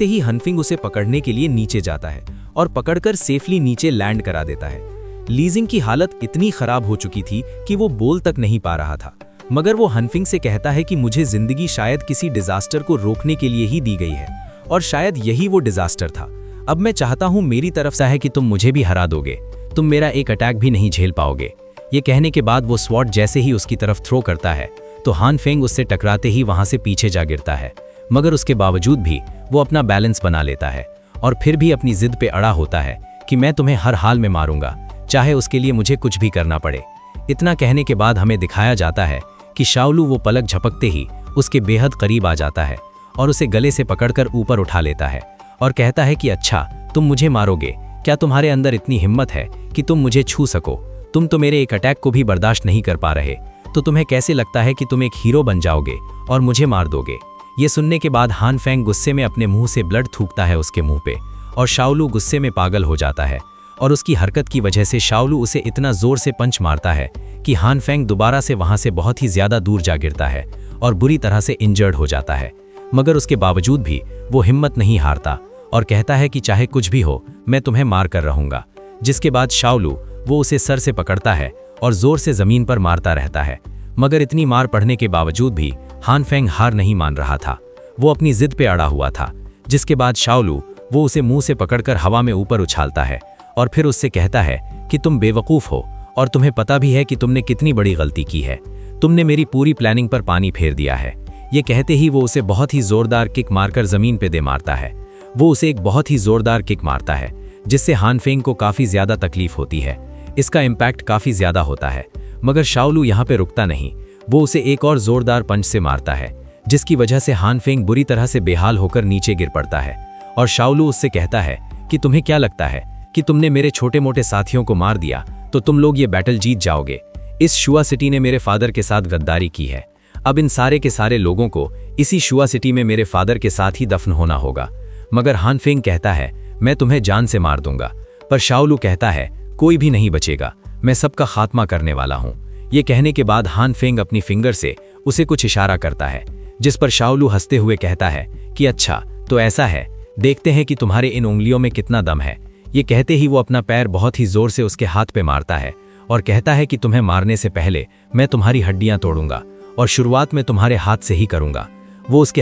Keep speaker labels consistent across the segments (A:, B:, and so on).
A: देखते ही हनफिंग उसे पकड़ने के लिए नीचे जाता है और पकड़कर सेफली नीचे लैंड करा देता है। लीजिंग की हालत इतनी खराब हो चुकी थी कि वो बोल तक नहीं पा रहा था, मगर वो हनफिंग से कहता है कि मुझे जिंदगी शायद किसी डिजास्टर को रोकने के लिए ही दी गई है और शायद यही वो डिजास्टर था। अब मैं चाहता हूं मेरी तरफ से है कि तुम मुझे भी हरा दोगे, तुम मेरा एक अटैक भी नहीं झेल पाओगे। ये कहने के बाद वो स्वॉर्ड जैसे ही उसकी तरफ थ्रो करता है तो हानफेंग उससे टकराते ही वहां से पीछे जा गिरता है, मगर उसके बावजूद भी वो अपना बैलेंस बना लेता है और फिर भी अपनी जिद पे अड़ा होता है कि मैं तुम्हें हर हाल में मारूंगा, चाहे उसके लिए मुझे कुछ भी करना पड़े। इतना कहने के बाद हमें दिखाया जाता है कि शाओलू वो पलक झपकते ही उसके बेहद करीब आ जाता है और उसे गले से पकड़कर ऊपर उठा लेता है और कहता है कि अच्छा तुम मुझे मारोगे, क्या तुम्हारे अंदर इतनी हिम्मत है कि तुम मुझे छू सको? तुम तो मेरे एक अटैक को भी बर्दाश्त नहीं कर पा रहे, तो तुम्हें कैसे लगता है कि तुम एक हीरो बन जाओगे और मुझे मार दोगे? ये सुनने के बाद हानफेंग गुस्से में अपने मुंह से ब्लड थूकता है उसके मुंह पे और शाओलू गुस्से में पागल हो जाता है और उसकी हरकत की वजह से शाओलू उसे इतना जोर से पंच मारता है कि हानफेंग दोबारा से वहां से बहुत ही ज्यादा दूर जा गिरता है और बुरी तरह से इंजर्ड हो जाता है। मगर उसके बावजूद भी वो हिम्मत नहीं हारता और कहता है कि चाहे कुछ भी हो मैं तुम्हें मार कर रहूंगा। जिसके बाद शाओलू वो उसे सर से पकड़ता है और जोर से जमीन पर मारता रहता है, मगर इतनी मार पड़ने के बावजूद भी हानफेंग हार नहीं मान रहा था। वो अपनी जिद पे अड़ा हुआ था। जिसके बाद शाओलू वो उसे मुंह से पकड़कर हवा में ऊपर उछालता है और फिर उससे कहता है कि तुम बेवकूफ हो और तुम्हें पता भी है कि तुमने कितनी बड़ी गलती की है, तुमने मेरी पूरी प्लानिंग पर पानी फेर दिया है। ये कहते ही वो उसे बहुत ही जोरदार किक मारकर जमीन पे दे मारता है। वो उसे एक बहुत ही जोरदार किक मारता है जिससे हानफेंग को काफी ज्यादा तकलीफ होती है। इसका इम्पैक्ट काफी ज्यादा होता है, मगर शाओलू यहाँ पे रुकता नहीं। वो उसे एक और जोरदार पंच से मारता है जिसकी वजह से हानफेंग बुरी तरह से बेहाल होकर नीचे गिर पड़ता है और शाओलू उससे कहता है कि तुम्हें क्या लगता है कि तुमने मेरे छोटे मोटे साथियों को मार दिया तो तुम लोग ये बैटल जीत जाओगे? इस शुआ सिटी ने मेरे फादर के साथ गद्दारी की है, अब इन सारे के सारे लोगों को इसी शुआ सिटी में मेरे फादर के साथ ही दफन होना होगा। मगर हानफेंग कहता है मैं तुम्हें जान से मार दूंगा, पर शाओलू कहता है कोई भी नहीं बचेगा, मैं सबका खात्मा करने वाला हूं। ये कहने के बाद हानफेंग अपनी फिंगर से उसे कुछ इशारा करता है, जिस पर शाओलू हंसते हुए कहता है कि अच्छा तो ऐसा है, देखते हैं कि तुम्हारे इन उंगलियों में कितना दम है। ये कहते ही वो अपना पैर बहुत ही जोर से उसके हाथ पे मारता है और कहता है कि तुम्हें मारने से पहले मैं तुम्हारी हड्डियां तोड़ूंगा और शुरुआत में तुम्हारे हाथ से ही करूंगा। वो उसके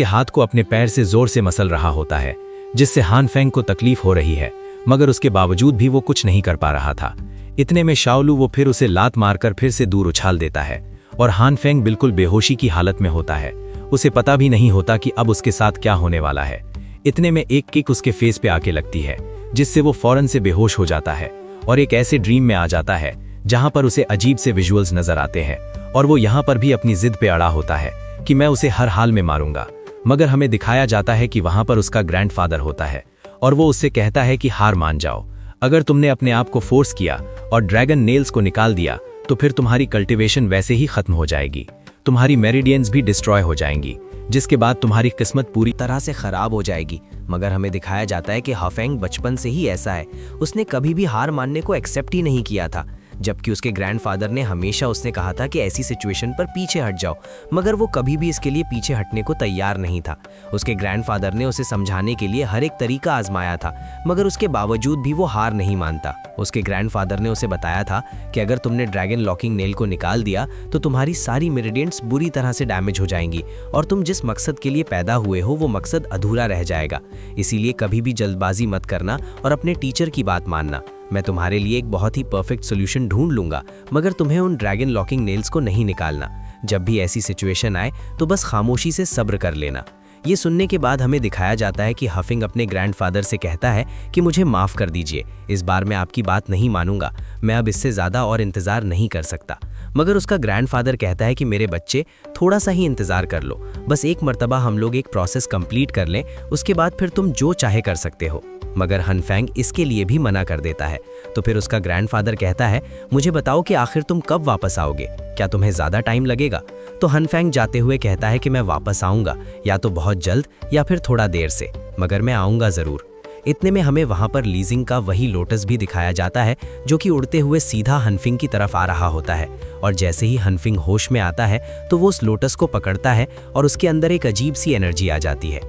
A: हाथ को अपने पैर से जोर से मसल रहा होता है, जिससे हानफेंग को तकलीफ हो रही है, मगर उसके बावजूद भी वो कुछ नहीं कर पा रहा था। इतने में शाओलू वो फिर उसे लात मारकर फिर से दूर उछाल देता है और हानफेंग बिल्कुल बेहोशी की हालत में होता है। उसे पता भी नहीं होता कि अब उसके साथ क्या होने वाला है। इतने में एक किक उसके फेस पे आके लगती है, जिससे वो फौरन से बेहोश हो जाता है और एक ऐसे ड्रीम में आ जाता है जहां पर उसे अजीब से विजुअल्स नजर आते हैं और वो यहाँ पर भी अपनी जिद पे अड़ा होता है कि मैं उसे हर हाल में मारूंगा। मगर हमें दिखाया जाता है कि वहां पर उसका ग्रैंडफादर होता है और वो उससे कहता है कि हार मान जाओ, अगर तुमने अपने आप को फोर्स किया और ड्रैगन नेल्स को निकाल दिया तो फिर तुम्हारी कल्टीवेशन वैसे ही खत्म हो जाएगी, तुम्हारी मेरिडियंस भी डिस्ट्रॉय हो जाएंगी, जिसके बाद तुम्हारी किस्मत पूरी तरह से खराब हो जाएगी। मगर हमें दिखाया जाता है कि हाफेंग बचपन से ही ऐसा है, उसने कभी भी हार मानने को एक्सेप्ट ही नहीं किया था, जबकि उसके ग्रैंडफादर ने हमेशा उसने कहा था कि ऐसी सिचुएशन पर पीछे हट जाओ, मगर वो कभी भी इसके लिए पीछे हटने को तैयार नहीं था। उसके ग्रैंडफादर ने उसे समझाने के लिए हर एक तरीका आजमाया था, मगर उसके बावजूद भी वो हार नहीं मानता। उसके ग्रैंडफादर ने उसे बताया था कि अगर तुमने ड्रैगन लॉकिंग नेल को निकाल दिया तो तुम्हारी सारी मेरिडियंस बुरी तरह से डैमेज हो जाएंगी और तुम जिस मकसद के लिए पैदा हुए हो वो मकसद अधूरा रह जाएगा। इसीलिए कभी भी जल्दबाजी मत करना और अपने टीचर की बात मानना। मैं तुम्हारे लिए एक बहुत ही परफेक्ट सोल्यूशन ढूंढ लूंगा, मगर तुम्हें उन ड्रैगन लॉकिंग नेल्स को नहीं निकालना। जब भी ऐसी सिचुएशन आए तो बस खामोशी से सब्र कर लेना। ये सुनने के बाद हमें दिखाया जाता है कि हफिंग अपने ग्रैंडफादर से कहता है कि मुझे माफ़ कर दीजिए, इस बार मैं आपकी बात नहीं मानूंगा, मैं अब इससे ज़्यादा और इंतज़ार नहीं कर सकता। मगर उसका ग्रैंडफादर कहता है कि मेरे बच्चे थोड़ा सा ही इंतज़ार कर लो, बस एक मर्तबा हम लोग एक प्रोसेस कंप्लीट कर लें, उसके बाद फिर तुम जो चाहे कर सकते हो। मगर हनफेंग इसके लिए भी मना कर देता है। तो फिर उसका ग्रैंडफादर कहता है मुझे बताओ कि आखिर तुम कब वापस आओगे, क्या तुम्हें ज़्यादा टाइम लगेगा? तो हनफेंग जाते हुए कहता है कि मैं वापस आऊँगा, या तो बहुत जल्द या फिर थोड़ा देर से, मगर मैं आऊँगा ज़रूर। इतने में हमें वहाँ पर लीजिंग का वही लोटस भी दिखाया जाता है जो कि उड़ते हुए सीधा हनफिंग की तरफ आ रहा होता है, और जैसे ही हनफिंग होश में आता है तो वो उस लोटस को पकड़ता है और उसके अंदर एक अजीब सी एनर्जी आ जाती है।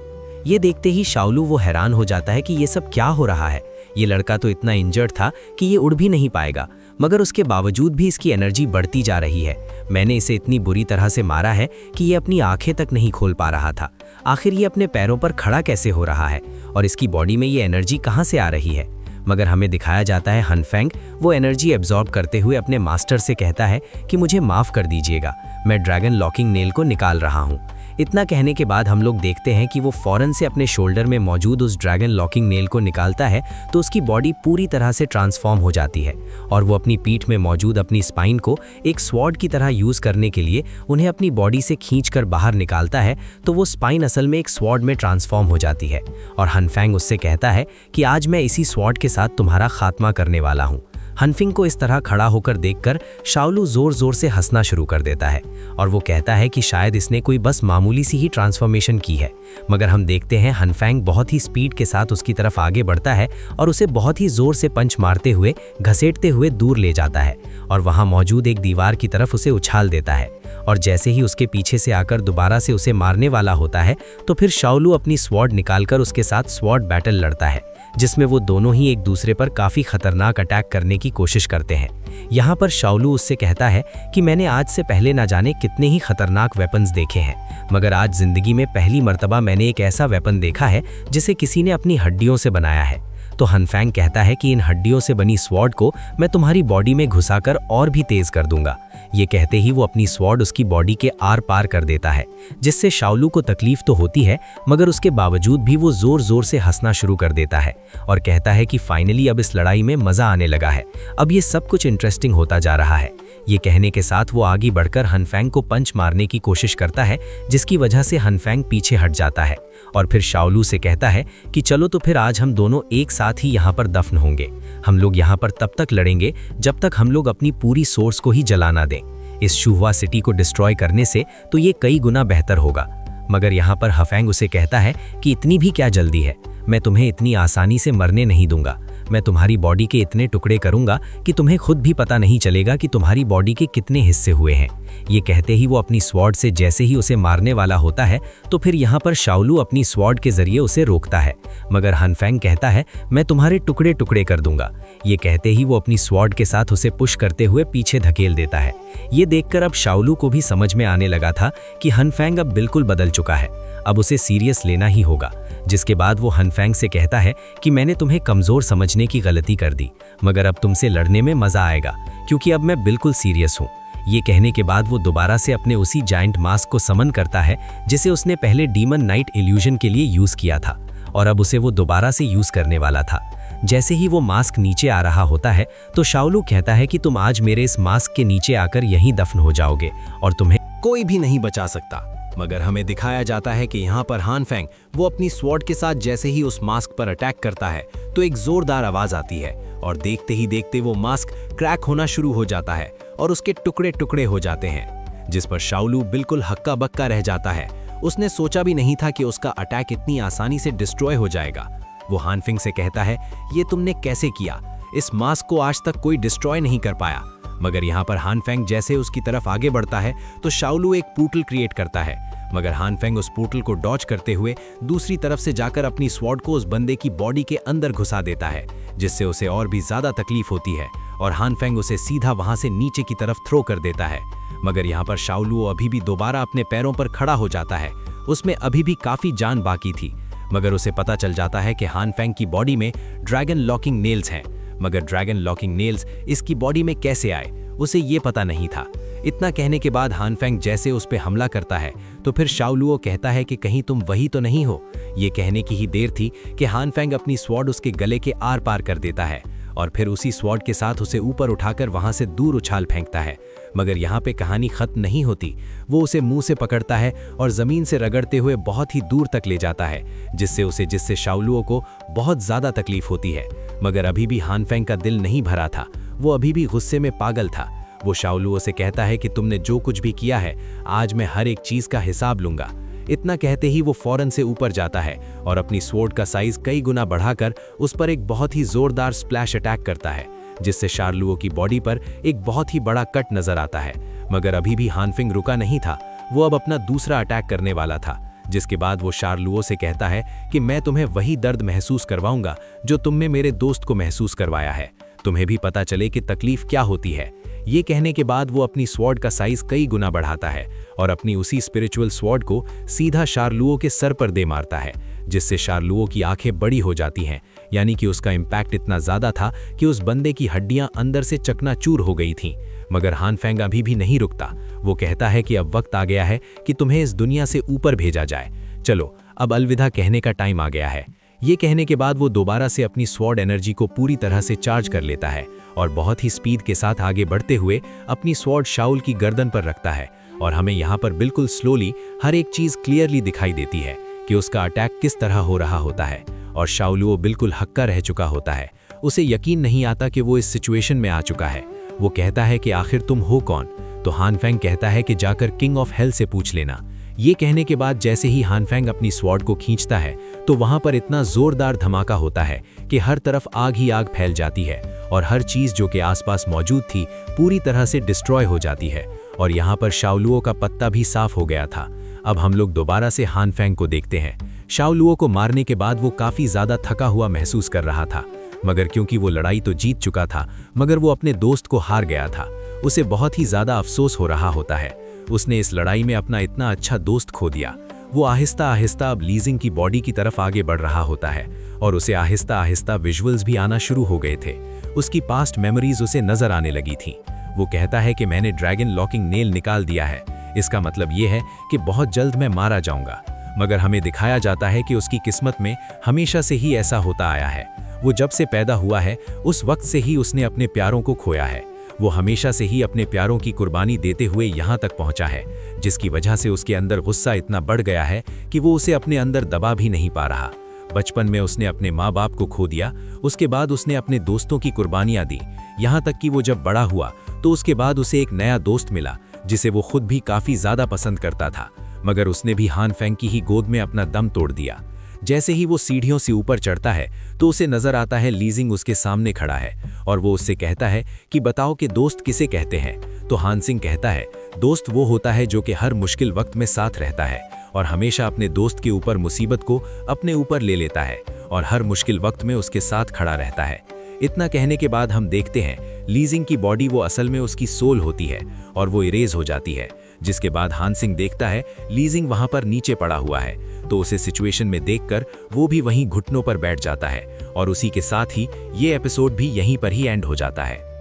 A: ये देखते ही शाओलू वो हैरान हो जाता है कि ये सब क्या हो रहा है। ये लड़का तो इतना इंजर्ड था कि ये उड़ भी नहीं पाएगा, मगर उसके बावजूद भी इसकी एनर्जी बढ़ती जा रही है। मैंने इसे इतनी बुरी तरह से मारा है कि ये अपनी आंखें तक नहीं खोल पा रहा था। आखिर ये अपने पैरों पर खड़ा कैसे हो रहा है और इसकी बॉडी में ये एनर्जी कहाँ से आ रही है। मगर हमें दिखाया जाता है हनफेंग वो एनर्जी एब्जॉर्ब करते हुए अपने मास्टर से कहता है कि मुझे माफ़ कर दीजिएगा, मैं ड्रैगन लॉकिंग नेल को निकाल रहा हूँ। इतना कहने के बाद हम लोग देखते हैं कि वो फौरन से अपने शोल्डर में मौजूद उस ड्रैगन लॉकिंग नेल को निकालता है तो उसकी बॉडी पूरी तरह से ट्रांसफॉर्म हो जाती है और वो अपनी पीठ में मौजूद अपनी स्पाइन को एक स्वॉर्ड की तरह यूज़ करने के लिए उन्हें अपनी बॉडी से खींचकर बाहर निकालता है तो वो स्पाइन असल में एक स्वॉर्ड में ट्रांसफॉर्म हो जाती है। और हनफेंग उससे कहता है कि आज मैं इसी स्वॉर्ड के साथ तुम्हारा खात्मा करने वाला हूँ। हनफिंग को इस तरह खड़ा होकर देखकर शाओलू जोर जोर से हंसना शुरू कर देता है और वो कहता है कि शायद इसने कोई बस मामूली सी ही ट्रांसफॉर्मेशन की है। मगर हम देखते हैं हनफेंग बहुत ही स्पीड के साथ उसकी तरफ आगे बढ़ता है और उसे बहुत ही जोर से पंच मारते हुए घसीटते हुए दूर ले जाता है और वहां मौजूद एक दीवार की तरफ उसे उछाल देता है। और जैसे ही उसके पीछे से आकर दोबारा से उसे मारने वाला होता है तो फिर शाओलू अपनी स्वॉर्ड निकालकर उसके साथ स्वॉर्ड बैटल लड़ता है, जिसमें वो दोनों ही एक दूसरे पर काफी खतरनाक अटैक करने की कोशिश करते हैं। यहाँ पर शाओलू उससे कहता है कि मैंने आज से पहले ना जाने कितने ही खतरनाक वेपन्स देखे हैं, मगर आज जिंदगी में पहली मर्तबा मैंने एक ऐसा वेपन देखा है जिसे किसी ने अपनी हड्डियों से बनाया है। तो हनफेंग कहता है कि इन हड्डियों से बनी स्वॉर्ड को मैं तुम्हारी बॉडी में घुसाकर और भी तेज कर दूंगा। ये कहते ही वो अपनी स्वॉर्ड उसकी बॉडी के आर पार कर देता है, जिससे शाओलू को तकलीफ तो होती है मगर उसके बावजूद भी वो जोर जोर से हंसना शुरू कर देता है और कहता है कि फाइनली अब इस लड़ाई में मजा आने लगा है, अब ये सब कुछ इंटरेस्टिंग होता जा रहा है। ये कहने के साथ वो आगे बढ़कर हनफेंग को पंच मारने की कोशिश करता है, जिसकी वजह से हनफेंग पीछे हट जाता है और फिर शाओलू से कहता है कि चलो तो फिर आज हम दोनों एक साथ ही यहाँ पर दफन होंगे। हम लोग यहाँ पर तब तक लड़ेंगे जब तक हम लोग अपनी पूरी सोर्स को ही जला ना दें। इस शुहुआ सिटी को डिस्ट्रॉय करने से तो ये कई गुना बेहतर होगा। मगर यहाँ पर हफेंग उसे कहता है कि इतनी भी क्या जल्दी है, मैं तुम्हें इतनी आसानी से मरने नहीं दूंगा। मैं तुम्हारी बॉडी के इतने टुकड़े करूंगा कि तुम्हें खुद भी पता नहीं चलेगा कि तुम्हारी बॉडी के कितने हिस्से हुए हैं। ये कहते ही वो अपनी स्वॉर्ड से जैसे ही उसे मारने वाला होता है तो फिर यहाँ पर शाओलू अपनी स्वॉर्ड के जरिए उसे रोकता है, मगर हनफेंग कहता है मैं तुम्हारे टुकड़े टुकड़े कर दूंगा। ये कहते ही वो अपनी स्वॉर्ड के साथ उसे पुश करते हुए पीछे धकेल देता है। ये देखकर अब शाओलू को भी समझ में आने लगा था कि हनफेंग अब बिल्कुल बदल चुका है, अब उसे सीरियस लेना ही होगा। जिसके बाद वो हनफेंग से कहता है कि मैंने तुम्हें कमजोर समझने की गलती कर दी, मगर अब तुमसे लड़ने में मजा आएगा क्योंकि अब मैं बिल्कुल सीरियस हूँ। ये कहने के बाद वो दोबारा से अपने उसी जायंट मास्क को समन करता है जिसे उसने पहले डीमन नाइट इल्यूजन के लिए यूज किया था और अब उसे वो दोबारा से यूज करने वाला था। जैसे ही वो मास्क नीचे आ रहा होता है तो शाओलू कहता है कि तुम आज मेरे इस मास्क के नीचे आकर यहीं दफन हो जाओगे और तुम्हें
B: कोई भी नहीं बचा सकता। मगर हमें दिखाया जाता है कि यहाँ पर हानफेंग वो अपनी स्वॉर्ड के साथ जैसे ही उस मास्क पर अटैक करता है तो एक जोरदार आवाज आती है और देखते ही देखते वो मास्क क्रैक होना शुरू हो जाता है और उसके टुकड़े टुकड़े हो जाते हैं, जिस पर शाओलू बिल्कुल हक्का बक्का रह जाता है। उसने सोचा भी नहीं था कि उसका अटैक इतनी आसानी से डिस्ट्रॉय हो जाएगा। वो हानफेंग से कहता है ये तुमने कैसे किया, इस मास्क को आज तक कोई डिस्ट्रॉय नहीं कर पाया। मगर यहाँ पर हानफेंग जैसे उसकी तरफ आगे बढ़ता है तो शाओलू एक पोर्टल क्रिएट करता है, मगर हानफेंग उस पोर्टल को डॉज करते हुए दूसरी तरफ से जाकर अपनी स्वॉर्ड को उस बंदे की बॉडी के अंदर घुसा देता है, जिससे उसे और भी ज्यादा तकलीफ होती है और हानफेंग उसे सीधा वहां से नीचे की तरफ थ्रो कर देता है। मगर यहाँ पर शाओलू अभी भी दोबारा अपने पैरों पर खड़ा हो जाता है। उसमें अभी भी काफी जान बाकी थी, मगर उसे पता चल जाता है कि हानफेंग की बॉडी में ड्रैगन लॉकिंग नेल्स हैं। मगर ड्रैगन लॉकिंग नेल्स इसकी बॉडी में कैसे आए उसे ये पता नहीं था। इतना कहने के बाद हानफेंग जैसे उस पे हमला करता है तो फिर शाओलू कहता है कि कहीं तुम वही तो नहीं हो। ये कहने की ही देर थी कि हानफेंग अपनी स्वॉर्ड उसके गले के आर पार कर देता है और फिर उसी स्वॉर्ड के साथ उसे ऊपर उठाकर वहां से दूर उछाल फेंकता है। मगर यहाँ पे कहानी खत्म नहीं होती। वो उसे मुंह से पकड़ता है और जमीन से रगड़ते हुए बहुत ही दूर तक ले जाता है, जिससे शाओलू को बहुत ज्यादा तकलीफ होती है। मगर अभी भी हानफेंग का दिल नहीं भरा था, वो अभी भी गुस्से में पागल था। वो शाओलू से कहता है कि तुमने जो कुछ भी किया है आज मैं हर एक चीज का हिसाब लूंगा। इतना कहते ही वो फौरन से ऊपर जाता है और अपनी स्वॉर्ड का साइज कई गुना बढ़ाकर उस पर एक बहुत ही जोरदार स्प्लैश अटैक करता है, जिससे शार्लुओ की बॉडी पर एक बहुत ही बड़ा कट नजर आता है। मगर अभी भी हानफेंग रुका नहीं था, वो अब अपना दूसरा अटैक करने वाला था, जिसके बाद वो शार्लुओ से कहता है कि मैं तुम्हें वही दर्द महसूस करवाऊंगा जो तुमने मेरे दोस्त को महसूस करवाया है, तुम्हें भी पता चले कि तकलीफ क्या होती है। ये कहने के बाद वो अपनी स्वॉर्ड का साइज कई गुना बढ़ाता है और अपनी उसी स्पिरिचुअल स्वॉर्ड को सीधा शार्लुओ के सर पर दे मारता है, जिससे शार्लुओ की आंखें बड़ी हो जाती हैं। यानी कि उसका इम्पैक्ट इतना ज़्यादा था कि उस बंदे की हड्डियां अंदर से चकनाचूर हो गई थीं। मगर हान फेंग अभी भी नहीं रुकता। वो कहता है कि अब वक्त आ गया है कि तुम्हें इस दुनिया से ऊपर भेजा जाए, चलो अब अलविदा कहने का टाइम आ गया है। ये कहने के बाद वो दोबारा से अपनी स्वॉर्ड एनर्जी को पूरी तरह से चार्ज कर लेता है और बहुत ही स्पीड के साथ आगे बढ़ते हुए अपनी स्वॉर्ड शाउल की गर्दन पर रखता है। और हमें यहाँ पर बिल्कुल स्लोली हर एक चीज़ क्लियरली दिखाई देती है कि उसका अटैक किस तरह हो रहा होता है। और शाओलुओ बिल्कुल हक्का रह चुका होता है, उसे यकीन नहीं आता कि वो इस सिचुएशन में आ चुका है। वो कहता है कि आखिर तुम हो कौन? तो हान फेंग कहता है कि जाकर किंग ऑफ हेल से पूछ लेना। ये कहने के बाद जैसे ही हान फेंग अपनी स्वॉर्ड को खींचता है तो वहां पर इतना जोरदार धमाका होता है कि हर तरफ आग ही आग फैल जाती है और हर चीज जो कि आसपास मौजूद थी पूरी तरह से डिस्ट्रॉय हो जाती है। और यहाँ पर शाओलुओ का पत्ता भी साफ हो गया था। अब हम लोग दोबारा से हान फेंग को देखते हैं। शाओलुओ को मारने के बाद वो काफी ज्यादा थका हुआ महसूस कर रहा था, मगर क्योंकि वो लड़ाई तो जीत चुका था मगर वो अपने दोस्त को हार गया था, उसे बहुत ही ज्यादा अफसोस हो रहा होता है। उसने इस लड़ाई में अपना इतना अच्छा दोस्त खो दिया। वो आहिस्ता आहिस्ता अब लीजिंग की बॉडी की तरफ आगे बढ़ रहा होता है और उसे आहिस्ता आहिस्ता विजुअल्स भी आना शुरू हो गए थे। उसकी पास्ट मेमोरीज उसे नजर आने लगी थी। वो कहता है कि मैंने ड्रैगन लॉकिंग नेल निकाल दिया है, इसका मतलब ये है कि बहुत जल्द मैं मारा जाऊंगा। मगर हमें दिखाया जाता है कि उसकी किस्मत में हमेशा से ही ऐसा होता आया है। वो जब से पैदा हुआ है उस वक्त से ही उसने अपने प्यारों को खोया है। वो हमेशा से ही अपने प्यारों की कुर्बानी देते हुए यहाँ तक पहुँचा है, जिसकी वजह से उसके अंदर गुस्सा इतना बढ़ गया है कि वो उसे अपने अंदर दबा भी नहीं पा रहा। बचपन में उसने अपने माँ बाप को खो दिया, उसके बाद उसने अपने दोस्तों की कुर्बानियाँ दी, यहाँ तक कि वो जब बड़ा हुआ तो उसके बाद उसे एक नया दोस्त मिला जिसे वो खुद भी काफ़ी ज़्यादा पसंद करता था। मगर उसने भी हान फेंग की ही गोद में अपना दम तोड़ दिया। जैसे ही वो सीढ़ियों से ऊपर चढ़ता है तो उसे नजर आता है लीजिंग उसके सामने खड़ा है और वो उससे कहता है कि बताओ कि दोस्त किसे कहते हैं। तो हान सिंह कहता है दोस्त वो होता है जो कि हर मुश्किल वक्त में साथ रहता है और हमेशा अपने दोस्त के ऊपर मुसीबत को अपने ऊपर ले लेता है और हर मुश्किल वक्त में उसके साथ खड़ा रहता है। इतना कहने के बाद हम देखते हैं लीजिंग की बॉडी वो असल में उसकी सोल होती है और वो इरेज हो जाती है। जिसके बाद हान सिंह देखता है लीजिंग वहां पर नीचे पड़ा हुआ है, तो उसे सिचुएशन में देखकर वो भी वहीं घुटनों पर बैठ जाता है और उसी के साथ ही ये एपिसोड भी यहीं पर ही एंड हो जाता है।